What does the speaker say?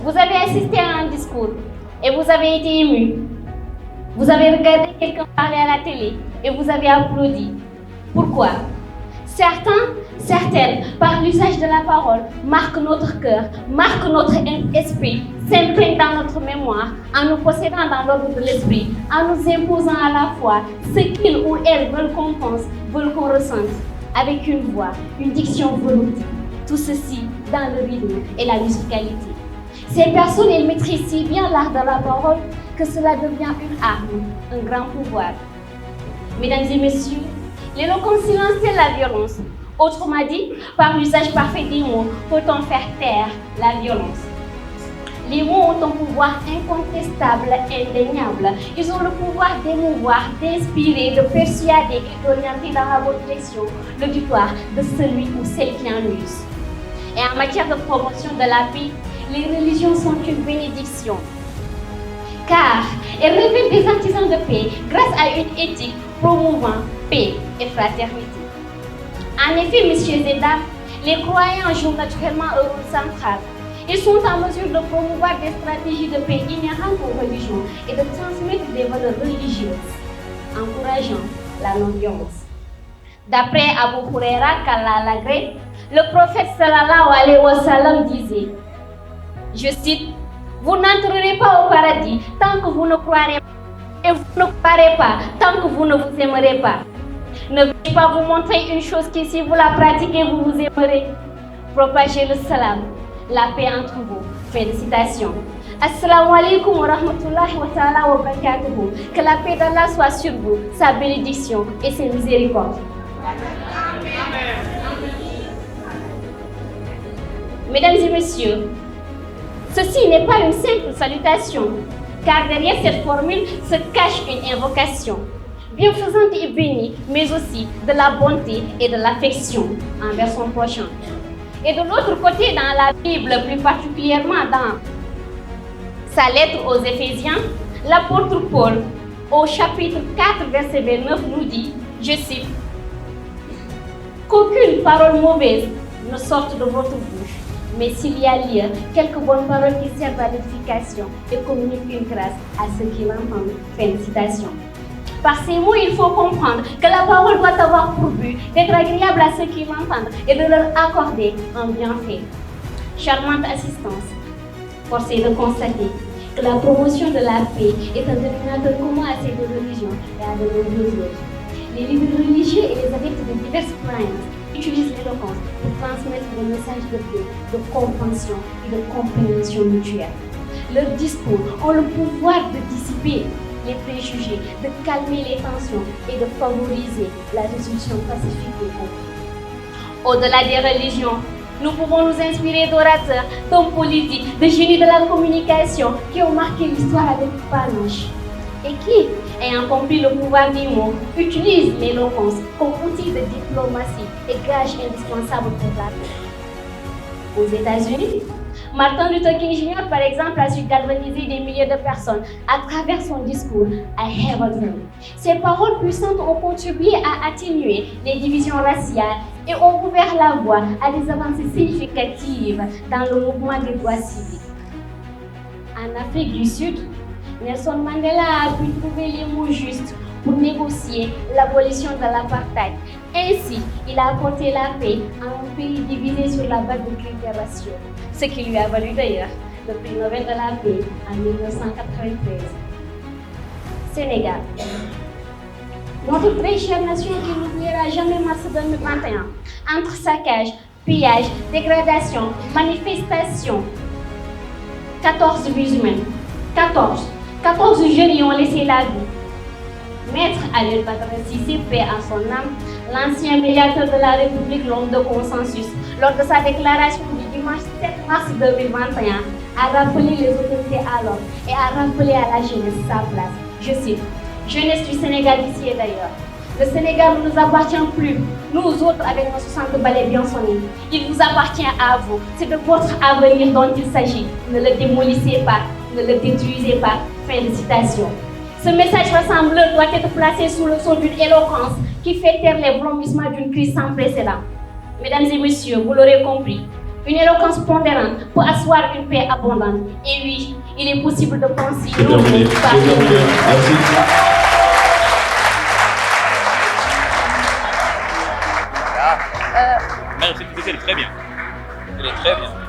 Vous avez assisté à un discours et vous avez été ému. Vous avez regardé quelqu'un parler à la télé et vous avez applaudi. Pourquoi? Certaines, par l'usage de la parole, marquent notre cœur, marquent notre esprit, s'imprègnent dans notre mémoire, en nous possédant dans l'ordre de l'esprit, en nous imposant à la fois ce qu'ils ou elles veulent qu'on pense, veulent qu'on ressente, avec une voix, une diction veloutée. Tout ceci dans le rythme et la musicalité. Ces personnes, elles maîtrisent si bien l'art de la parole que cela devient une arme, un grand pouvoir. Mesdames et messieurs, l'éloquence silencieuse la violence. Autrement dit, par l'usage parfait des mots, peut-on faire taire la violence. Les mots ont un pouvoir incontestable, indéniable. Ils ont le pouvoir d'émouvoir, d'inspirer, de persuader et d'orienter dans la bonne direction l'auditoire de celui ou celle qui en use. Et en matière de promotion de la paix, les religions sont une bénédiction. Car elles révèlent des artisans de paix grâce à une éthique promouvant paix et fraternité. En effet, messieurs et dames, les croyants jouent naturellement un rôle central. Ils sont en mesure de promouvoir des stratégies de paix inhérentes aux religions et de transmettre des valeurs religieuses, encourageant la non-violence. D'après Abu Huraira qu'Allah l'agrée, le prophète sallallahu alayhi wa sallam disait, je cite, vous n'entrerez pas au paradis tant que vous ne croirez pas, et vous ne croirez pas tant que vous ne vous aimerez pas. Ne vais-je pas vous montrer une chose qui, si vous la pratiquez, vous vous aimerez? Propagez le salam, la paix entre vous. Fin de citation. Assalamu alaikum wa rahmatullahi wa ta'ala wa barakatuhu. Que la paix d'Allah soit sur vous, sa bénédiction et ses miséricordes. Mesdames et messieurs, ceci n'est pas une simple salutation, car derrière cette formule se cache une invocation, bienfaisante et bénie, mais aussi de la bonté et de l'affection envers son prochain. Et de l'autre côté, dans la Bible, plus particulièrement dans sa lettre aux Éphésiens, l'apôtre Paul, au chapitre 4, verset 29, nous dit, je cite, qu'aucune parole mauvaise ne sorte de votre bouche, mais s'il y a lieu, quelques bonnes paroles qui servent à l'édification et communiquent une grâce à ceux qui l'entendent. Fin de citation. Par ces mots, il faut comprendre que la parole doit avoir pour but d'être agréable à ceux qui l'entendent et de leur accorder un bienfait. Charmante assistance, force est de constater que la promotion de la paix est un dénominateur commun à ces deux religions et à de nombreuses autres. Les livres religieux et les adeptes de diverses croyances utilisent l'éloquence pour transmettre des messages de paix, de compréhension et de compréhension mutuelle. Leurs discours ont le pouvoir de dissiper les préjugés, de calmer les tensions et de favoriser la résolution pacifique des conflits. Au-delà des religions, nous pouvons nous inspirer d'orateurs, d'hommes politiques, de génies de la communication qui ont marqué l'histoire avec panache et qui, ayant compris le pouvoir des mots, utilisent l'éloquence comme outil de diplomatie et gage indispensable pour la paix. Aux États-Unis, Martin Luther King Jr., par exemple, a su galvaniser des milliers de personnes à travers son discours « I have a dream ». Ces paroles puissantes ont contribué à atténuer les divisions raciales et ont ouvert la voie à des avancées significatives dans le mouvement des droits civiques. En Afrique du Sud, Nelson Mandela a pu trouver les mots justes pour négocier l'abolition de l'apartheid. Ainsi, il a apporté la paix à un pays divisé sur la base de critères raciaux, ce qui lui a valu d'ailleurs le prix Nobel de la paix en 1993. Sénégal. Notre très chère nation qui n'oubliera jamais mars 2021, entre saccage, pillage, dégradation, manifestation, 14 vies humaines. 14 jeunes y ont laissé la vie. Maître Aliou Badara Cissé, paix à son âme, l'ancien médiateur de la République, l'homme de consensus, lors de sa déclaration du dimanche 7 mars 2021, a rappelé les autorités à l'ordre et a rappelé à la jeunesse sa place. Je cite, « Jeunesse du Sénégal d'ici et d'ailleurs, le Sénégal ne nous appartient plus, nous autres avec nos 60 balais bien sonnés. Il vous appartient à vous, c'est de votre avenir dont il s'agit. Ne le démolissez pas, ne le détruisez pas. » Fin de citation. Ce message rassembleur doit être placé sous le sceau d'une éloquence qui fait taire les vomissements d'une crise sans précédent. Mesdames et messieurs, vous l'aurez compris, Une éloquence pondérante pour asseoir une paix abondante. Et oui, il est possible de penser. C'est terminé. Merci. Mère, cette idée, elle est très bien. Elle est très bien.